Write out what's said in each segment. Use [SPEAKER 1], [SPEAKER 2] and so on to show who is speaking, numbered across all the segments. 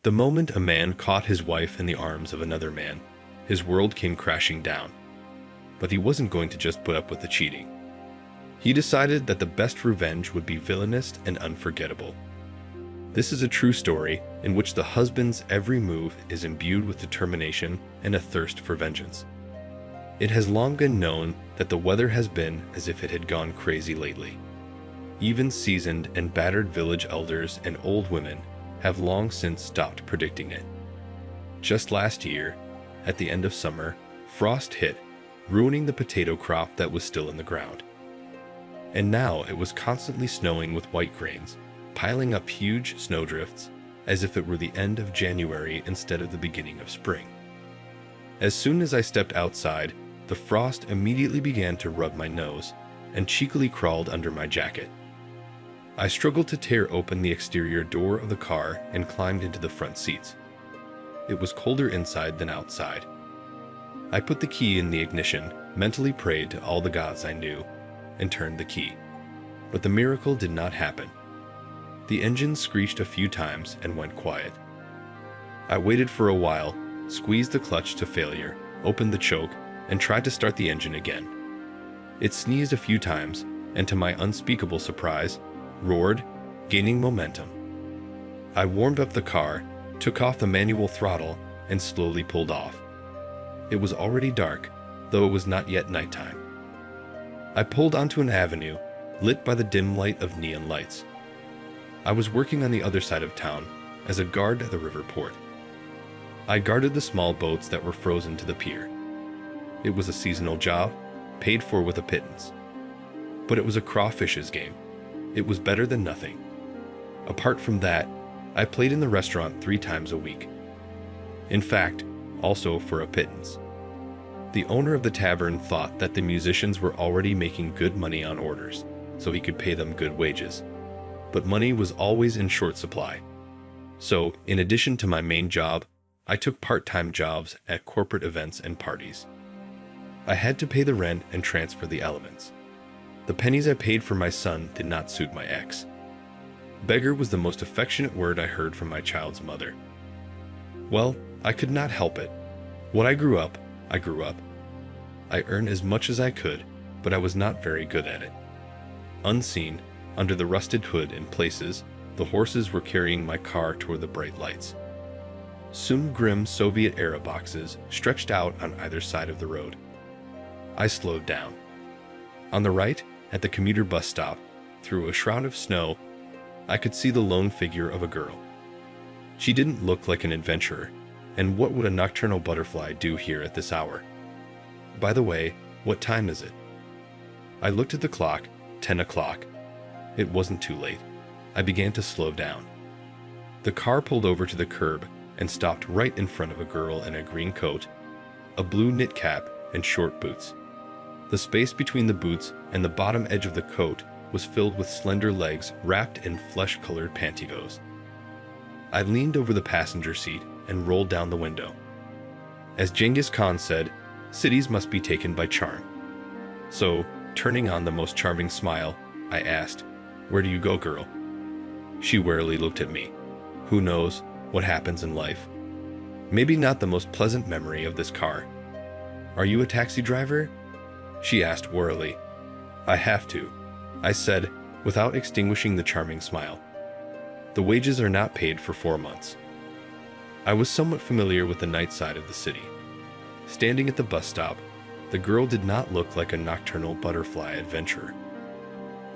[SPEAKER 1] The moment a man caught his wife in the arms of another man, his world came crashing down. But he wasn't going to just put up with the cheating. He decided that the best revenge would be villainous and unforgettable. This is a true story in which the husband's every move is imbued with determination and a thirst for vengeance. It has long been known that the weather has been as if it had gone crazy lately. Even seasoned and battered village elders and old women have long since stopped predicting it. Just last year, at the end of summer, frost hit, ruining the potato crop that was still in the ground. And now it was constantly snowing with white grains, piling up huge snowdrifts as if it were the end of January instead of the beginning of spring. As soon as I stepped outside, the frost immediately began to rub my nose and cheekily crawled under my jacket. I struggled to tear open the exterior door of the car and climbed into the front seats. It was colder inside than outside. I put the key in the ignition, mentally prayed to all the gods I knew, and turned the key. But the miracle did not happen. The engine screeched a few times and went quiet. I waited for a while, squeezed the clutch to failure, opened the choke, and tried to start the engine again. It sneezed a few times, and to my unspeakable surprise, roared, gaining momentum. I warmed up the car, took off the manual throttle, and slowly pulled off. It was already dark, though it was not yet nighttime. I pulled onto an avenue, lit by the dim light of neon lights. I was working on the other side of town, as a guard at the river port. I guarded the small boats that were frozen to the pier. It was a seasonal job, paid for with a pittance. But it was a crawfish's game. It was better than nothing. Apart from that, I played in the restaurant 3 times a week. In fact, also for a pittance. The owner of the tavern thought that the musicians were already making good money on orders, so he could pay them good wages. But money was always in short supply. So, in addition to my main job, I took part-time jobs at corporate events and parties. I had to pay the rent and transfer the elements. The pennies I paid for my son did not suit my ex. Beggar was the most affectionate word I heard from my child's mother. Well, I could not help it. When I grew up, I grew up. I earned as much as I could, but I was not very good at it. Unseen, under the rusted hood in places, the horses were carrying my car toward the bright lights. Soon grim Soviet-era boxes stretched out on either side of the road. I slowed down. On the right, at the commuter bus stop, through a shroud of snow, I could see the lone figure of a girl. She didn't look like an adventurer, and what would a nocturnal butterfly do here at this hour? By the way, what time is it? I looked at the clock, 10 o'clock. It wasn't too late. I began to slow down. The car pulled over to the curb and stopped right in front of a girl in a green coat, a blue knit cap, and short boots. The space between the boots and the bottom edge of the coat was filled with slender legs wrapped in flesh-colored pantyhose. I leaned over the passenger seat and rolled down the window. As Genghis Khan said, cities must be taken by charm. So, turning on the most charming smile, I asked, "Where do you go, girl?" She warily looked at me. Who knows what happens in life? Maybe not the most pleasant memory of this car. "Are you a taxi driver?" she asked warily. "I have to," I said, without extinguishing the charming smile. "The wages are not paid for 4 months." I was somewhat familiar with the night side of the city. Standing at the bus stop, the girl did not look like a nocturnal butterfly adventurer.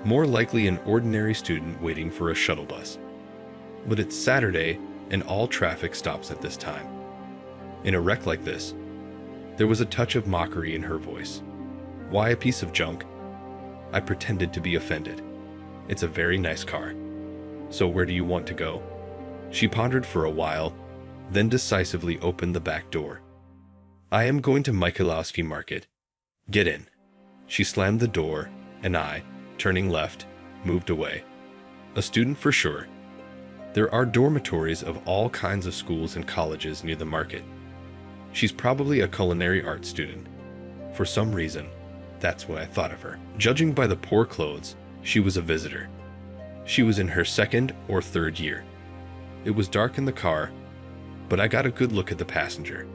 [SPEAKER 1] More likely an ordinary student waiting for a shuttle bus. But it's Saturday, and all traffic stops at this time. In a wreck like this, there was a touch of mockery in her voice. "Why a piece of junk?" I pretended to be offended. "It's a very nice car. So where do you want to go?" She pondered for a while, then decisively opened the back door. "I am going to Mykolaiv Market. Get in." She slammed the door, and I, turning left, moved away. A student for sure. There are dormitories of all kinds of schools and colleges near the market. She's probably a culinary arts student. For some reason, that's what I thought of her. Judging by the poor clothes, she was a visitor. She was in her 2nd or 3rd year. It was dark in the car, but I got a good look at the passenger.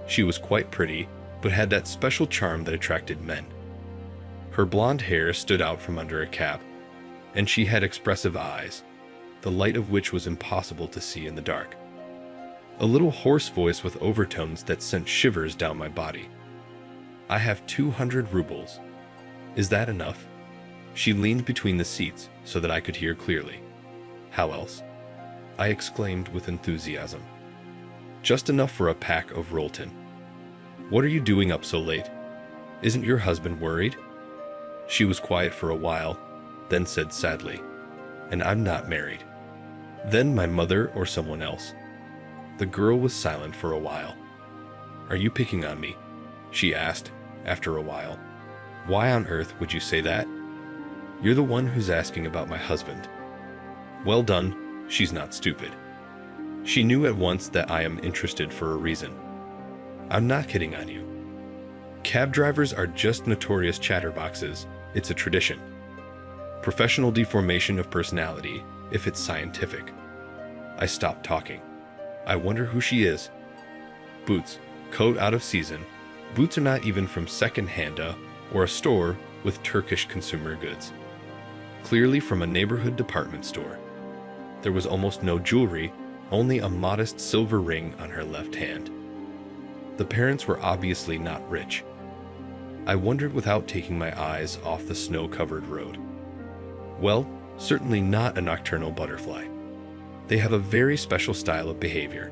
[SPEAKER 1] She was quite pretty, but had that special charm that attracted men. Her blonde hair stood out from under a cap, and she had expressive eyes, the light of which was impossible to see in the dark. A little hoarse voice with overtones that sent shivers down my body. "I have 200 rubles. Is that enough?" She leaned between the seats so that I could hear clearly. "How else?" I exclaimed with enthusiasm. "Just enough for a pack of Rolton." "What are you doing up so late? Isn't your husband worried?" She was quiet for a while, then said sadly, "And I'm not married." "Then my mother or someone else." The girl was silent for a while. "Are you picking on me?" she asked after a while. "Why on earth would you say that? You're the one who's asking about my husband." Well done, she's not stupid. She knew at once that I am interested for a reason. "I'm not kidding on you. Cab drivers are just notorious chatterboxes. It's a tradition. Professional deformation of personality, if it's scientific." I stopped talking. I wonder who she is. Boots, coat out of season. Boots are not even from second-handa or a store with Turkish consumer goods. Clearly from a neighborhood department store. There was almost no jewelry, only a modest silver ring on her left hand. The parents were obviously not rich. I wondered without taking my eyes off the snow-covered road. Well, certainly not a nocturnal butterfly. They have a very special style of behavior.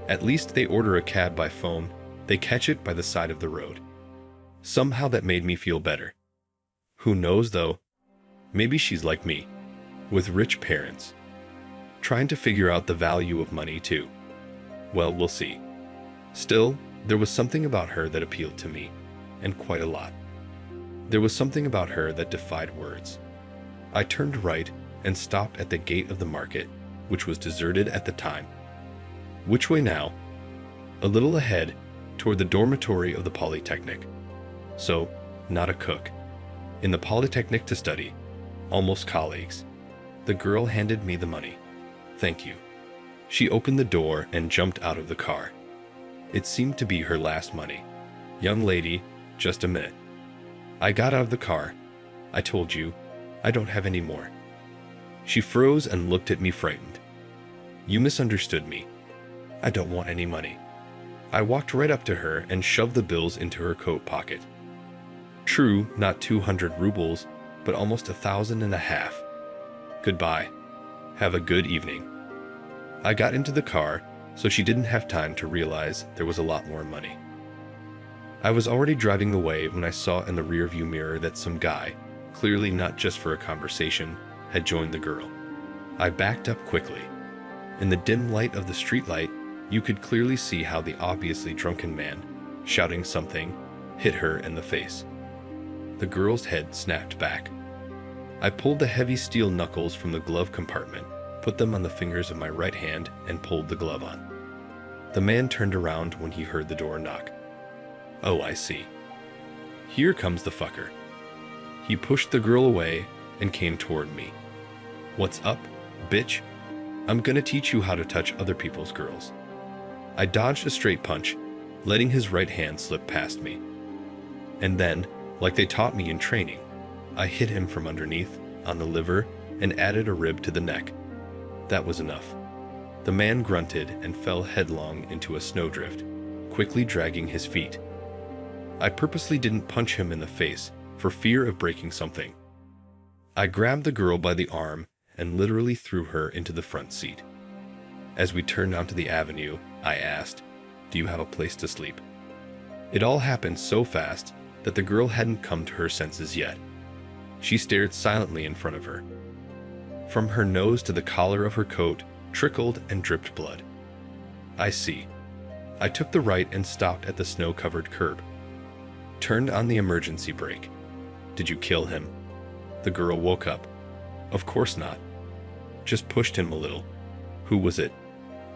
[SPEAKER 1] At least they order a cab by phone, they catch it by the side of the road. Somehow that made me feel better. Who knows though? Maybe she's like me, with rich parents. Trying to figure out the value of money too. Well, we'll see. Still, there was something about her that appealed to me, and quite a lot. There was something about her that defied words. I turned right and stopped at the gate of the market, which was deserted at the time. Which way now? A little ahead, toward the dormitory of the Polytechnic. So, not a cook. In the Polytechnic to study. Almost colleagues. The girl handed me the money. "Thank you." She opened the door and jumped out of the car. It seemed to be her last money. "Young lady, just a minute." I got out of the car. "I told you, I don't have any more." She froze and looked at me frightened. "You misunderstood me. I don't want any money." I walked right up to her and shoved the bills into her coat pocket. True, not 200 rubles, but almost 1,500. "Goodbye. Have a good evening." I got into the car, so she didn't have time to realize there was a lot more money. I was already driving away when I saw in the rearview mirror that some guy, clearly not just for a conversation, had joined the girl. I backed up quickly. In the dim light of the streetlight, you could clearly see how the obviously drunken man, shouting something, hit her in the face. The girl's head snapped back. I pulled the heavy steel knuckles from the glove compartment, put them on the fingers of my right hand, and pulled the glove on. The man turned around when he heard the door knock. "Oh, I see. Here comes the fucker." He pushed the girl away and came toward me. "What's up, bitch? I'm gonna teach you how to touch other people's girls." I dodged a straight punch, letting his right hand slip past me. And then, like they taught me in training, I hit him from underneath, on the liver, and added a rib to the neck. That was enough. The man grunted and fell headlong into a snowdrift, quickly dragging his feet. I purposely didn't punch him in the face, for fear of breaking something. I grabbed the girl by the arm and literally threw her into the front seat. As we turned onto the avenue, I asked, "Do you have a place to sleep?" It all happened so fast that the girl hadn't come to her senses yet. She stared silently in front of her. From her nose to the collar of her coat trickled and dripped blood. "I see." I took the right and stopped at the snow-covered curb. Turned on the emergency brake. "Did you kill him?" The girl woke up. "Of course not. Just pushed him a little." "Who was it?"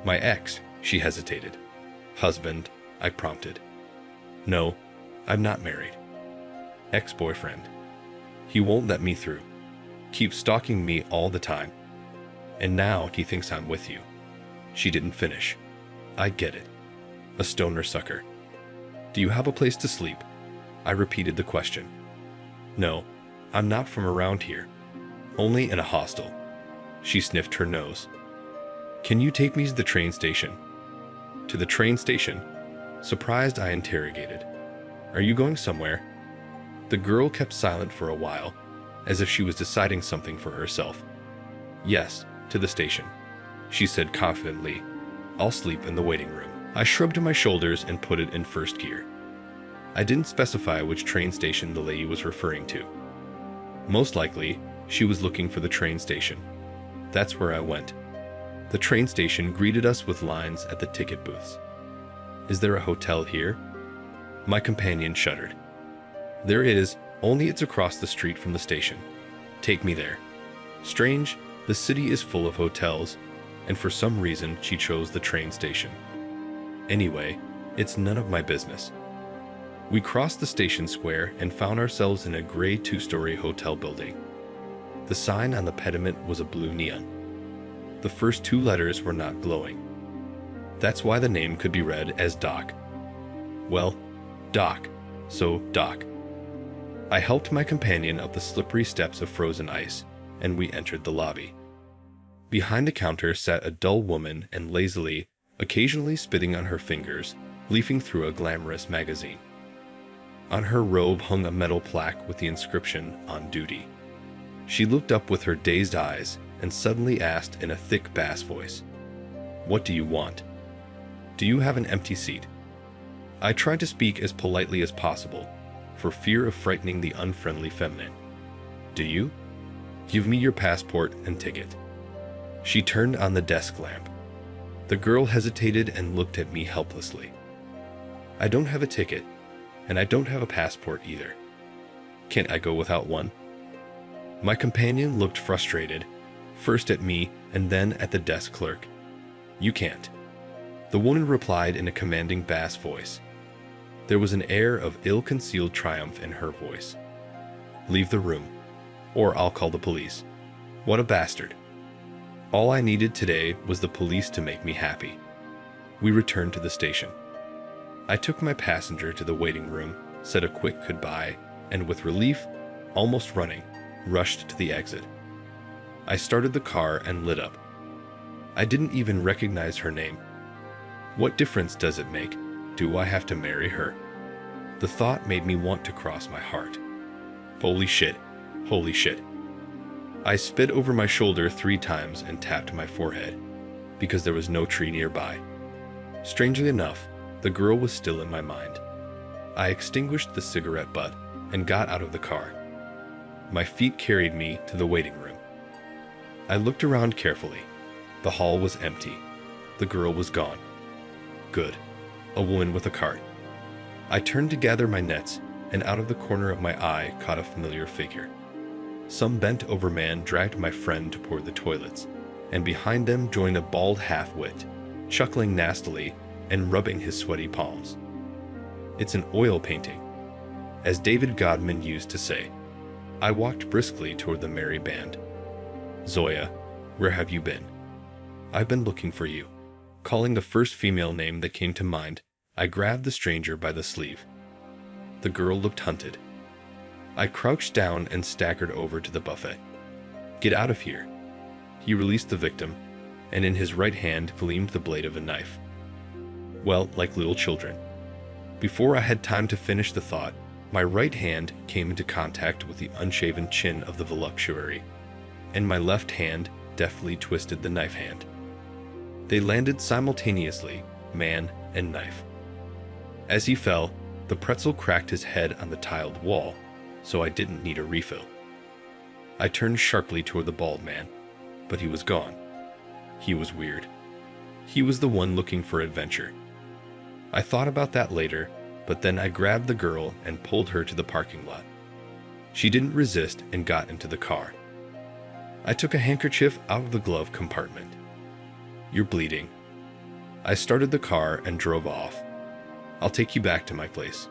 [SPEAKER 1] "My ex," she hesitated. "Husband," I prompted. "No, I'm not married." "Ex-boyfriend. He won't let me through. Keeps stalking me all the time. And now he thinks I'm with you." She didn't finish. I get it. A stoner sucker. Do you have a place to sleep? I repeated the question. No, I'm not from around here. Only in a hostel. She sniffed her nose. Can you take me to the train station? To the train station? Surprised, I interrogated. Are you going somewhere? The girl kept silent for a while, as if she was deciding something for herself. Yes, to the station, she said confidently. I'll sleep in the waiting room. I shrugged my shoulders and put it in first gear. I didn't specify which train station the lady was referring to. Most likely, she was looking for the train station. That's where I went. The train station greeted us with lines at the ticket booths. Is there a hotel here? My companion shuddered. There is, only it's across the street from the station. Take me there. Strange, the city is full of hotels, and for some reason she chose the train station. Anyway, it's none of my business. We crossed the station square and found ourselves in a gray 2-story hotel building. The sign on the pediment was a blue neon. The first 2 letters were not glowing. That's why the name could be read as Dock. Well, Dock, so Dock. I helped my companion up the slippery steps of frozen ice, and we entered the lobby. Behind the counter sat a dull woman and lazily, occasionally spitting on her fingers, leafing through a glamorous magazine. On her robe hung a metal plaque with the inscription, "On Duty." She looked up with her dazed eyes and suddenly asked in a thick bass voice, "What do you want? Do you have an empty seat?" I tried to speak as politely as possible, for fear of frightening the unfriendly feminine. "Do you? Give me your passport and ticket." She turned on the desk lamp. The girl hesitated and looked at me helplessly. "I don't have a ticket, and I don't have a passport either. Can't I go without one?" My companion looked frustrated, first at me and then at the desk clerk. "You can't." The woman replied in a commanding bass voice. There was an air of ill-concealed triumph in her voice. "Leave the room, or I'll call the police." What a bastard. All I needed today was the police to make me happy. We returned to the station. I took my passenger to the waiting room, said a quick goodbye, and with relief, almost running, rushed to the exit. I started the car and lit up. I didn't even recognize her name. What difference does it make? Do I have to marry her? The thought made me want to cross my heart. Holy shit, holy shit. I spit over my shoulder 3 times and tapped my forehead, because there was no tree nearby. Strangely enough, the girl was still in my mind. I extinguished the cigarette butt and got out of the car. My feet carried me to the waiting room. I looked around carefully. The hall was empty. The girl was gone. Good. A woman with a cart. I turned to gather my nets, and out of the corner of my eye caught a familiar figure. Some bent-over man dragged my friend toward the toilets, and behind them joined a bald half-wit, chuckling nastily and rubbing his sweaty palms. It's an oil painting, as David Godman used to say. I walked briskly toward the merry band. "Zoya, where have you been? I've been looking for you." Calling the first female name that came to mind, I grabbed the stranger by the sleeve. The girl looked hunted. I crouched down and staggered over to the buffet. "Get out of here." He released the victim, and in his right hand gleamed the blade of a knife. Well, like little children. Before I had time to finish the thought, my right hand came into contact with the unshaven chin of the voluptuary, and my left hand deftly twisted the knife hand. They landed simultaneously, man and knife. As he fell, the pretzel cracked his head on the tiled wall, so I didn't need a refill. I turned sharply toward the bald man, but he was gone. He was weird. He was the one looking for adventure. I thought about that later, but then I grabbed the girl and pulled her to the parking lot. She didn't resist and got into the car. I took a handkerchief out of the glove compartment. "You're bleeding." I started the car and drove off. "I'll take you back to my place.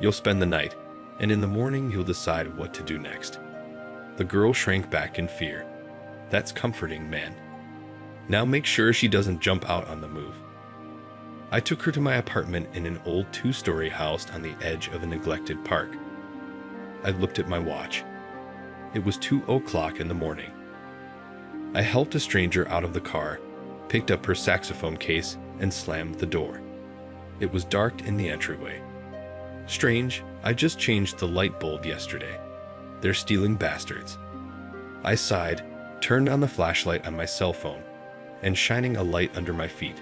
[SPEAKER 1] You'll spend the night, and in the morning you'll decide what to do next." The girl shrank back in fear. "That's comforting, man. Now make sure she doesn't jump out on the move." I took her to my apartment in an old 2-story house on the edge of a neglected park. I looked at my watch. It was 2:00 in the morning. I helped a stranger out of the car, picked up her saxophone case, and slammed the door. It was dark in the entryway. Strange, I just changed the light bulb yesterday. They're stealing bastards. I sighed, turned on the flashlight on my cell phone, and shining a light under my feet,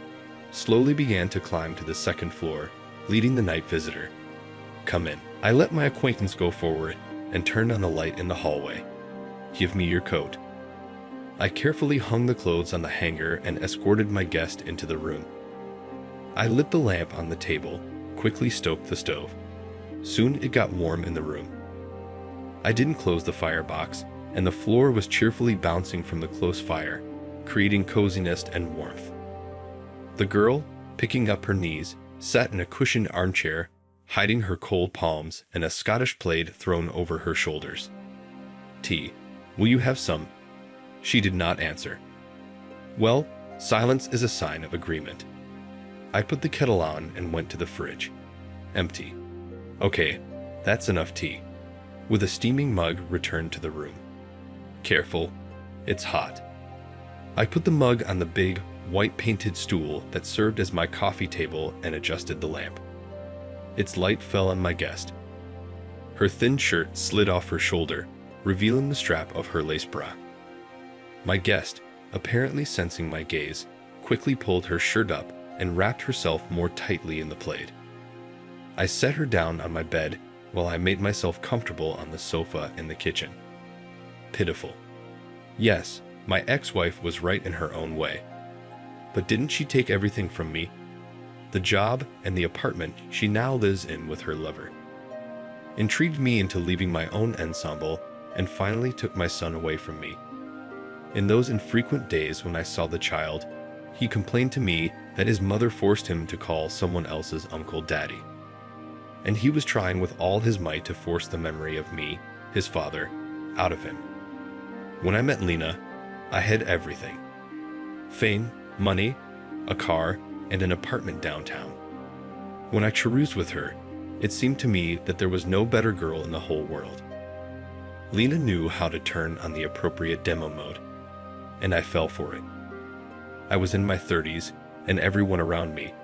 [SPEAKER 1] slowly began to climb to the second floor, leading the night visitor. Come in. I let my acquaintance go forward and turned on the light in the hallway. Give me your coat. I carefully hung the clothes on the hanger and escorted my guest into the room. I lit the lamp on the table, quickly stoked the stove. Soon it got warm in the room. I didn't close the firebox, and the floor was cheerfully bouncing from the close fire, creating coziness and warmth. The girl, picking up her knees, sat in a cushioned armchair, hiding her cold palms and a Scottish plaid thrown over her shoulders. Tea. Will you have some? She did not answer. Well, silence is a sign of agreement. I put the kettle on and went to the fridge. Empty. Okay, that's enough tea. With a steaming mug, returned to the room. Careful, it's hot. I put the mug on the big, white-painted stool that served as my coffee table and adjusted the lamp. Its light fell on my guest. Her thin shirt slid off her shoulder, revealing the strap of her lace bra. My guest, apparently sensing my gaze, quickly pulled her shirt up and wrapped herself more tightly in the plaid. I set her down on my bed while I made myself comfortable on the sofa in the kitchen. Pitiful. Yes, my ex-wife was right in her own way. But didn't she take everything from me? The job and the apartment she now lives in with her lover. Intrigued me into leaving my own ensemble and finally took my son away from me. In those infrequent days when I saw the child, he complained to me that his mother forced him to call someone else's uncle daddy. And he was trying with all his might to force the memory of me, his father, out of him. When I met Lena, I had everything. Fame, money, a car, and an apartment downtown. When I caroused with her, it seemed to me that there was no better girl in the whole world. Lena knew how to turn on the appropriate demo mode, and I fell for it. I was in my 30s, and everyone around me,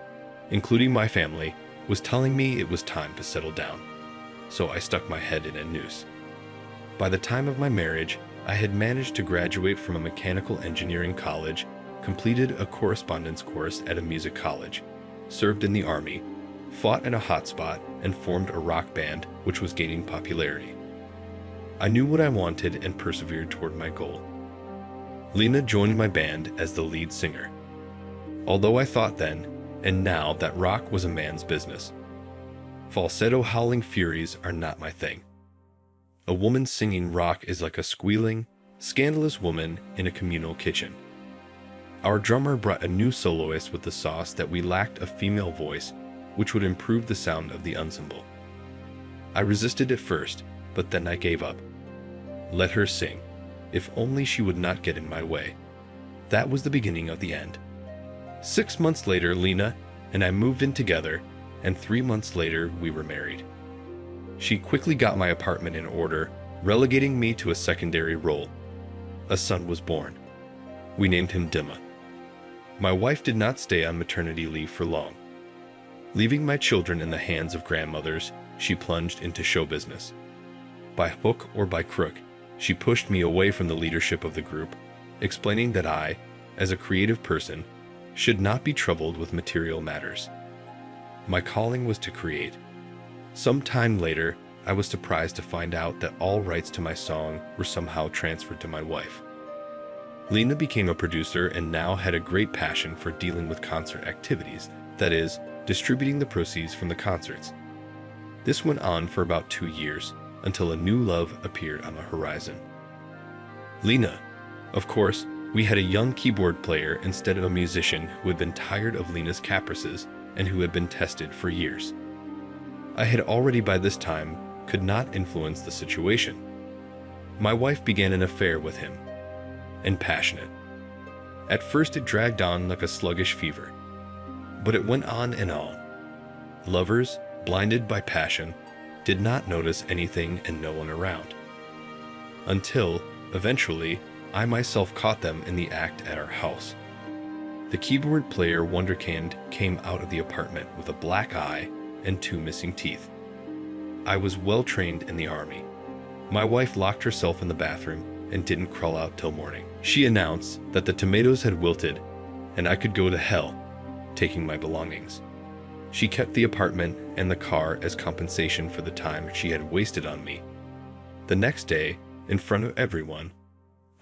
[SPEAKER 1] including my family, was telling me it was time to settle down, so I stuck my head in a noose. By the time of my marriage, I had managed to graduate from a mechanical engineering college, completed a correspondence course at a music college, served in the Army, fought in a hotspot, and formed a rock band which was gaining popularity. I knew what I wanted and persevered toward my goal. Lena joined my band as the lead singer. Although I thought then and now that rock was a man's business. Falsetto howling furies are not my thing. A woman singing rock is like a squealing, scandalous woman in a communal kitchen. Our drummer brought a new soloist with the sauce that we lacked a female voice, which would improve the sound of the ensemble. I resisted at first, but then I gave up. Let her sing. If only she would not get in my way. That was the beginning of the end. 6 months later, Lena and I moved in together, and 3 months later, we were married. She quickly got my apartment in order, relegating me to a secondary role. A son was born. We named him Dima. My wife did not stay on maternity leave for long. Leaving my children in the hands of grandmothers, she plunged into show business. By hook or by crook, she pushed me away from the leadership of the group, explaining that I, as a creative person, should not be troubled with material matters. My calling was to create. Some time later, I was surprised to find out that all rights to my song were somehow transferred to my wife. Lena became a producer and now had a great passion for dealing with concert activities, that is, distributing the proceeds from the concerts. This went on for about 2 years, until a new love appeared on the horizon. Lena. Of course, we had a young keyboard player instead of a musician who had been tired of Lena's caprices and who had been tested for years. I had already by this time could not influence the situation. My wife began an affair with him, and passionate. At first it dragged on like a sluggish fever. But it went on and on. Lovers, blinded by passion, did not notice anything and no one around. Until, eventually, I myself caught them in the act at our house. The keyboard player wonderkind came out of the apartment with a black eye and 2 missing teeth. I was well trained in the army. My wife locked herself in the bathroom and didn't crawl out till morning. She announced that the tomatoes had wilted and I could go to hell, taking my belongings. She kept the apartment and the car as compensation for the time she had wasted on me. The next day, in front of everyone,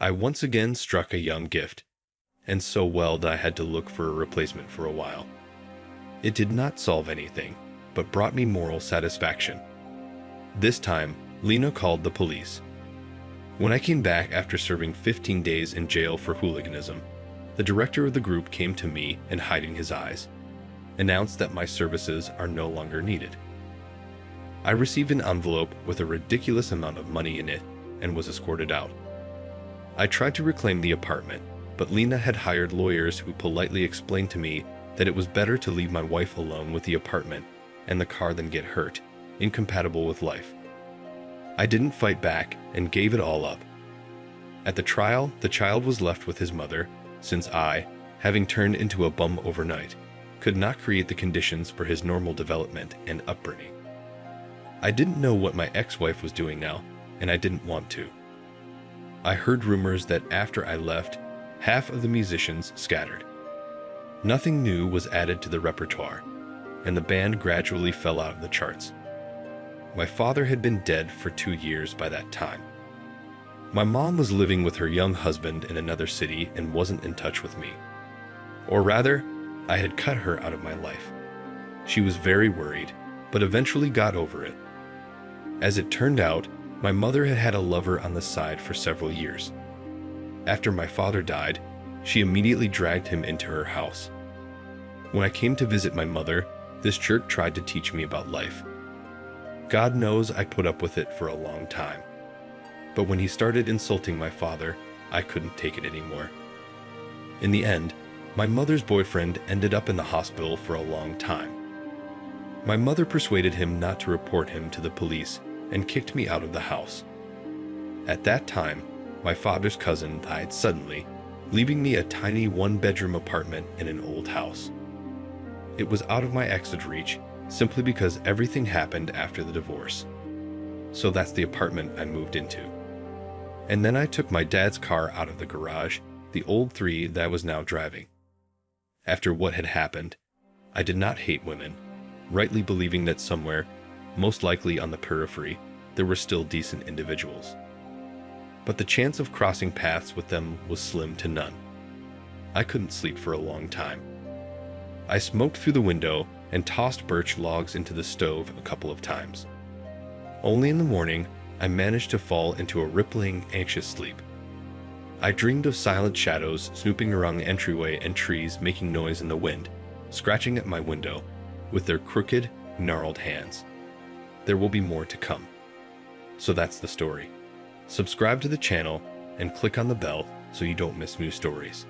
[SPEAKER 1] I once again struck a yum gift, and so well that I had to look for a replacement for a while. It did not solve anything, but brought me moral satisfaction. This time, Lena called the police. When I came back after serving 15 days in jail for hooliganism, the director of the group came to me and, hiding his eyes, announced that my services are no longer needed. I received an envelope with a ridiculous amount of money in it and was escorted out. I tried to reclaim the apartment, but Lena had hired lawyers who politely explained to me that it was better to leave my wife alone with the apartment and the car than get hurt, incompatible with life. I didn't fight back and gave it all up. At the trial, the child was left with his mother, since I, having turned into a bum overnight, could not create the conditions for his normal development and upbringing. I didn't know what my ex-wife was doing now, and I didn't want to. I heard rumors that after I left, half of the musicians scattered. Nothing new was added to the repertoire, and the band gradually fell out of the charts. My father had been dead for 2 years by that time. My mom was living with her young husband in another city and wasn't in touch with me. Or rather, I had cut her out of my life. She was very worried, but eventually got over it. As it turned out, my mother had had a lover on the side for several years. After my father died, she immediately dragged him into her house. When I came to visit my mother, this jerk tried to teach me about life. God knows I put up with it for a long time. But when he started insulting my father, I couldn't take it anymore. In the end, my mother's boyfriend ended up in the hospital for a long time. My mother persuaded him not to report him to the police and kicked me out of the house. At that time, my father's cousin died suddenly, leaving me a tiny 1-bedroom apartment in an old house. It was out of my ex's reach simply because everything happened after the divorce. So that's the apartment I moved into. And then I took my dad's car out of the garage, the old 3 that I was now driving. After what had happened, I did not hate women, rightly believing that somewhere, most likely on the periphery, there were still decent individuals. But the chance of crossing paths with them was slim to none. I couldn't sleep for a long time. I smoked through the window and tossed birch logs into the stove a couple of times. Only in the morning, I managed to fall into a rippling, anxious sleep. I dreamed of silent shadows snooping around the entryway and trees making noise in the wind, scratching at my window with their crooked, gnarled hands. There will be more to come. So that's the story. Subscribe to the channel and click on the bell so you don't miss new stories.